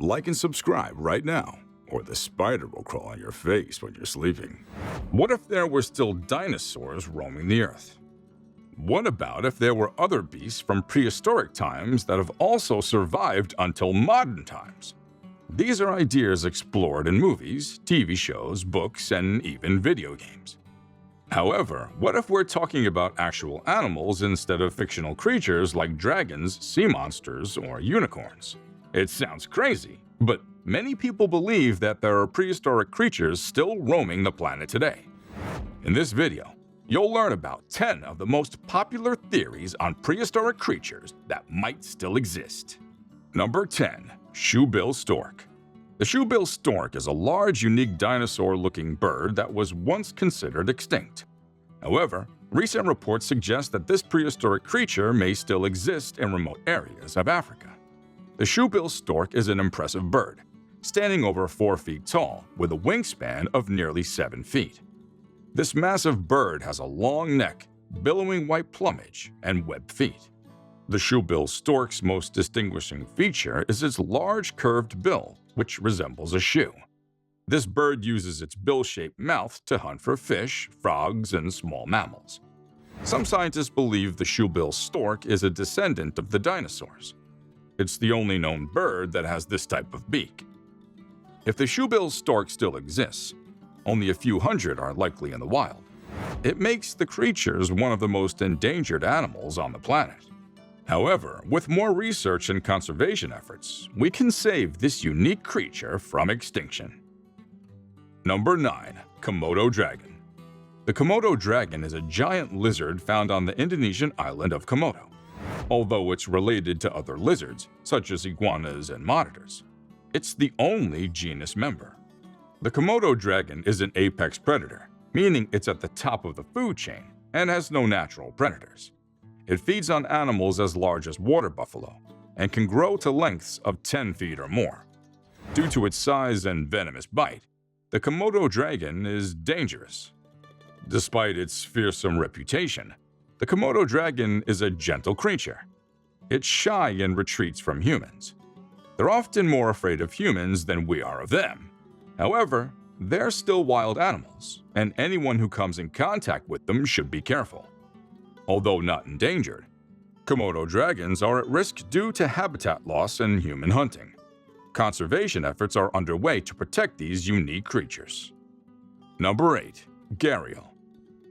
Like and subscribe right now, or the spider will crawl on your face when you're sleeping. What if there were still dinosaurs roaming the earth? What about if there were other beasts from prehistoric times that have also survived until modern times? These are ideas explored in movies, TV shows, books, and even video games. However, what if we're talking about actual animals instead of fictional creatures like dragons, sea monsters, or unicorns? It sounds crazy, but many people believe that there are prehistoric creatures still roaming the planet today. In this video, you'll learn about 10 of the most popular theories on prehistoric creatures that might still exist. Number 10. Shoebill Stork. The Shoebill Stork is a large, unique dinosaur-looking bird that was once considered extinct. However, recent reports suggest that this prehistoric creature may still exist in remote areas of Africa. The Shoebill Stork is an impressive bird, standing over 4 feet tall with a wingspan of nearly 7 feet. This massive bird has a long neck, billowing white plumage, and webbed feet. The Shoebill Stork's most distinguishing feature is its large curved bill, which resembles a shoe. This bird uses its bill-shaped mouth to hunt for fish, frogs, and small mammals. Some scientists believe the Shoebill Stork is a descendant of the dinosaurs. It's the only known bird that has this type of beak. If the Shoebill Stork still exists, only a few hundred are likely in the wild. It makes the creatures one of the most endangered animals on the planet. However, with more research and conservation efforts, we can save this unique creature from extinction. Number 9. Komodo Dragon. The Komodo Dragon is a giant lizard found on the Indonesian island of Komodo. Although it's related to other lizards, such as iguanas and monitors, it's the only genus member. The Komodo dragon is an apex predator, meaning it's at the top of the food chain and has no natural predators. It feeds on animals as large as water buffalo and can grow to lengths of 10 feet or more. Due to its size and venomous bite, the Komodo dragon is dangerous. Despite its fearsome reputation, the Komodo dragon is a gentle creature. It's shy and retreats from humans. They're often more afraid of humans than we are of them. However, they're still wild animals, and anyone who comes in contact with them should be careful. Although not endangered, Komodo dragons are at risk due to habitat loss and human hunting. Conservation efforts are underway to protect these unique creatures. Number 8. Gariel.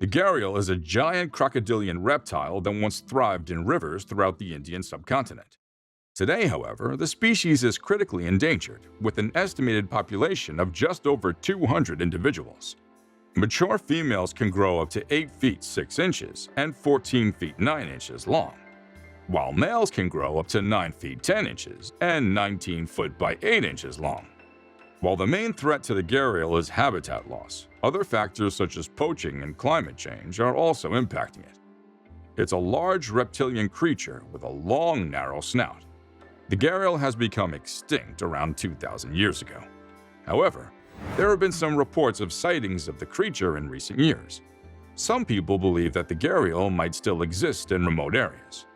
The Gariel is a giant crocodilian reptile that once thrived in rivers throughout the Indian subcontinent. Today, however, the species is critically endangered, with an estimated population of just over 200 individuals. Mature females can grow up to 8 feet 6 inches and 14 feet 9 inches long, while males can grow up to 9 feet 10 inches and 19 foot by 8 inches long. While the main threat to the Gariel is habitat loss, other factors such as poaching and climate change are also impacting it. It's a large reptilian creature with a long, narrow snout. The Gariel has become extinct around 2,000 years ago. However, there have been some reports of sightings of the creature in recent years. Some people believe that the Gariel might still exist in remote areas.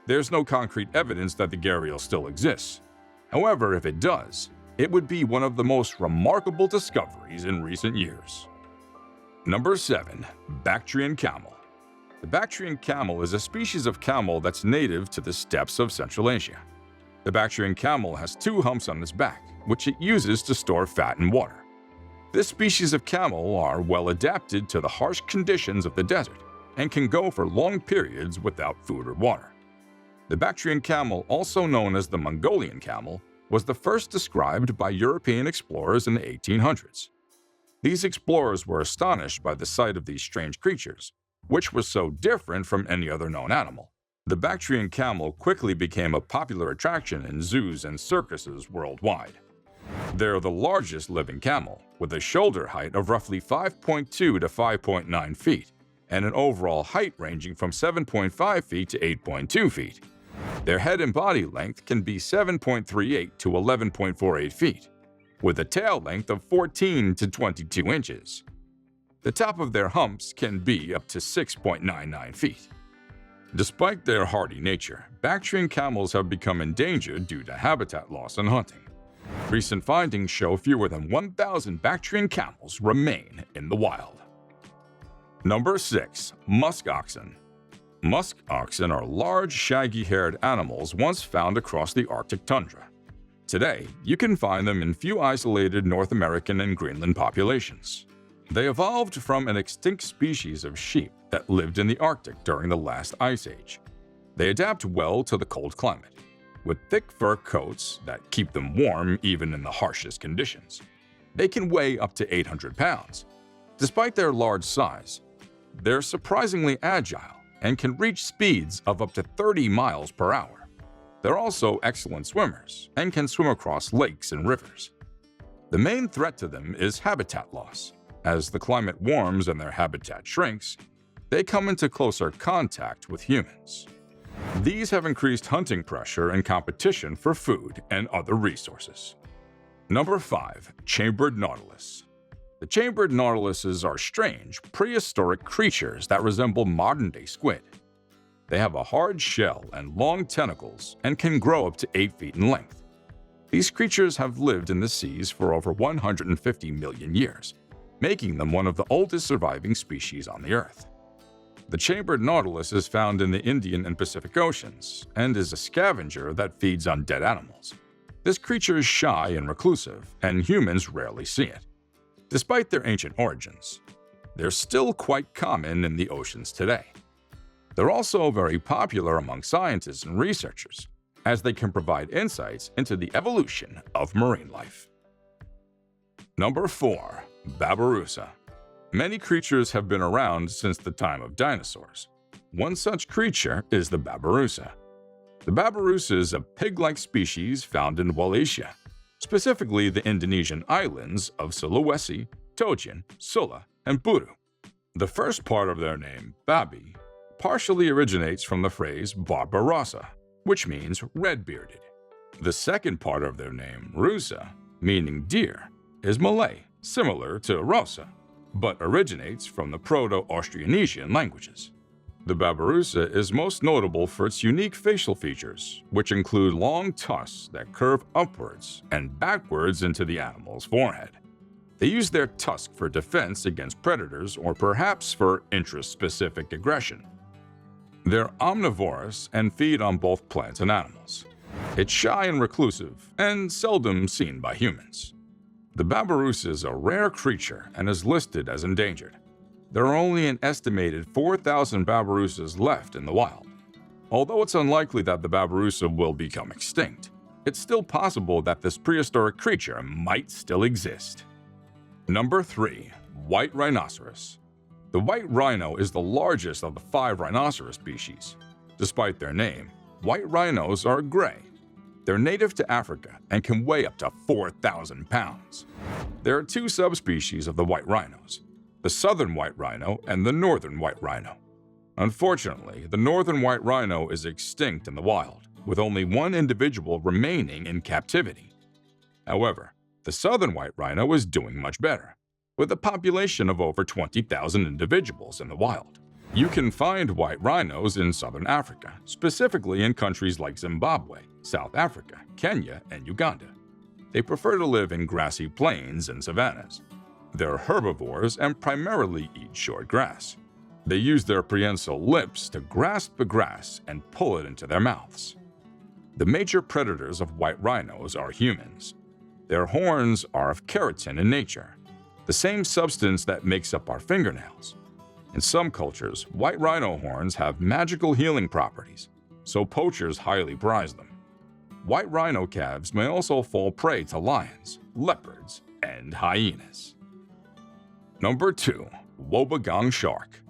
There's no concrete evidence that the Gariel still exists. However, if it does, it would be one of the most remarkable discoveries in recent years. Number 7. Bactrian Camel. The Bactrian camel is a species of camel that's native to the steppes of Central Asia. The Bactrian camel has 2 humps on its back, which it uses to store fat and water. This species of camel are well adapted to the harsh conditions of the desert and can go for long periods without food or water. The Bactrian camel, also known as the Mongolian camel, was the first described by European explorers in the 1800s. These explorers were astonished by the sight of these strange creatures, which were so different from any other known animal. The Bactrian camel quickly became a popular attraction in zoos and circuses worldwide. They're the largest living camel, with a shoulder height of roughly 5.2 to 5.9 feet, and an overall height ranging from 7.5 feet to 8.2 feet. Their head and body length can be 7.38 to 11.48 feet, with a tail length of 14 to 22 inches. The top of their humps can be up to 6.99 feet. Despite their hardy nature, Bactrian camels have become endangered due to habitat loss and hunting. Recent findings show fewer than 1,000 Bactrian camels remain in the wild. Number 6. Musk Oxen. Musk oxen are large, shaggy-haired animals once found across the Arctic tundra. Today, you can find them in few isolated North American and Greenland populations. They evolved from an extinct species of sheep that lived in the Arctic during the last ice age. They adapt well to the cold climate, with thick fur coats that keep them warm even in the harshest conditions. They can weigh up to 800 pounds. Despite their large size, they're surprisingly agile and can reach speeds of up to 30 miles per hour. They're also excellent swimmers and can swim across lakes and rivers. The main threat to them is habitat loss. As the climate warms and their habitat shrinks, they come into closer contact with humans. These have increased hunting pressure and competition for food and other resources. Number 5. Chambered Nautilus. The chambered nautiluses are strange, prehistoric creatures that resemble modern-day squid. They have a hard shell and long tentacles and can grow up to 8 feet in length. These creatures have lived in the seas for over 150 million years, making them one of the oldest surviving species on the Earth. The chambered nautilus is found in the Indian and Pacific Oceans and is a scavenger that feeds on dead animals. This creature is shy and reclusive, and humans rarely see it. Despite their ancient origins, they're still quite common in the oceans today. They're also very popular among scientists and researchers, as they can provide insights into the evolution of marine life. Number 4. Babarusa. Many creatures have been around since the time of dinosaurs. One such creature is the Babarusa. The Babarusa is a pig-like species found in Wallachia, specifically the Indonesian islands of Sulawesi, Tojen, Sula, and Buru. The first part of their name, Babi, partially originates from the phrase Babarusa, which means red-bearded. The second part of their name, Rusa, meaning deer, is Malay, similar to Rosa, but originates from the Proto-Austronesian languages. The Babarusa is most notable for its unique facial features, which include long tusks that curve upwards and backwards into the animal's forehead. They use their tusk for defense against predators or perhaps for interest-specific aggression. They're omnivorous and feed on both plants and animals. It's shy and reclusive and seldom seen by humans. The Babarusa is a rare creature and is listed as endangered. There are only an estimated 4,000 Babarusas left in the wild. Although it's unlikely that the Babarusa will become extinct, it's still possible that this prehistoric creature might still exist. Number 3. White Rhinoceros. The white rhino is the largest of the 5 rhinoceros species. Despite their name, white rhinos are gray. They're native to Africa and can weigh up to 4,000 pounds. There are 2 subspecies of the white rhinos, the southern white rhino and the northern white rhino. Unfortunately, the northern white rhino is extinct in the wild, with only 1 individual remaining in captivity. However, the southern white rhino is doing much better, with a population of over 20,000 individuals in the wild. You can find white rhinos in southern Africa, specifically in countries like Zimbabwe, South Africa, Kenya, and Uganda. They prefer to live in grassy plains and savannas. They're herbivores and primarily eat short grass. They use their prehensile lips to grasp the grass and pull it into their mouths. The major predators of white rhinos are humans. Their horns are of keratin in nature, the same substance that makes up our fingernails. In some cultures, white rhino horns have magical healing properties, so poachers highly prize them. White rhino calves may also fall prey to lions, leopards, and hyenas. Number 2. Wobbegong Shark.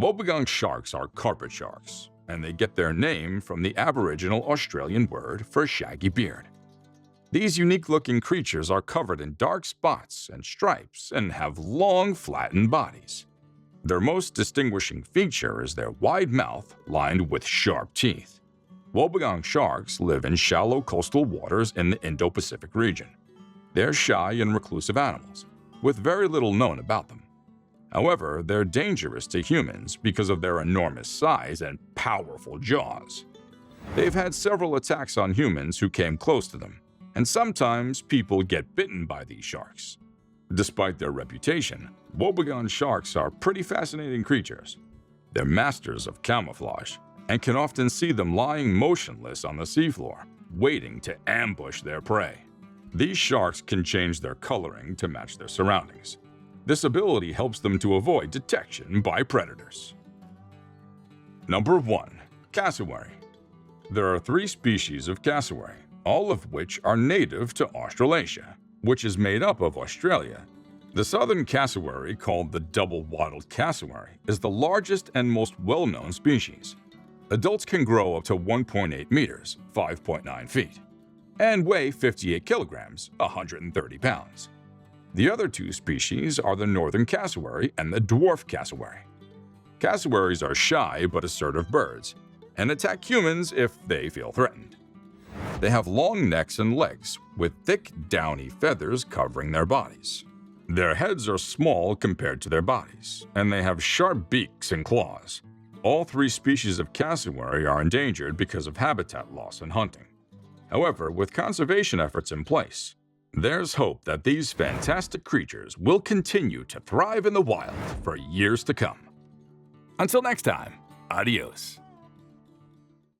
Wobbegong sharks are carpet sharks, and they get their name from the Aboriginal Australian word for shaggy beard. These unique-looking creatures are covered in dark spots and stripes and have long, flattened bodies. Their most distinguishing feature is their wide mouth lined with sharp teeth. Wobbegong sharks live in shallow coastal waters in the Indo-Pacific region. They're shy and reclusive animals, with very little known about them. However, they're dangerous to humans because of their enormous size and powerful jaws. They've had several attacks on humans who came close to them, and sometimes people get bitten by these sharks. Despite their reputation, wobbegong sharks are pretty fascinating creatures. They're masters of camouflage, and can often see them lying motionless on the seafloor, waiting to ambush their prey. These sharks can change their coloring to match their surroundings. This ability helps them to avoid detection by predators. Number 1. Cassowary. There are 3 species of cassowary, all of which are native to Australasia, which is made up of Australia. The southern cassowary, called the double-wattled cassowary, is the largest and most well-known species. Adults can grow up to 1.8 meters, 5.9 feet, and weigh 58 kilograms, 130 pounds. The other 2 species are the northern cassowary and the dwarf cassowary. Cassowaries are shy but assertive birds, and attack humans if they feel threatened. They have long necks and legs, with thick, downy feathers covering their bodies. Their heads are small compared to their bodies, and they have sharp beaks and claws. All 3 species of cassowary are endangered because of habitat loss and hunting. However, with conservation efforts in place, there's hope that these fantastic creatures will continue to thrive in the wild for years to come. Until next time, adios.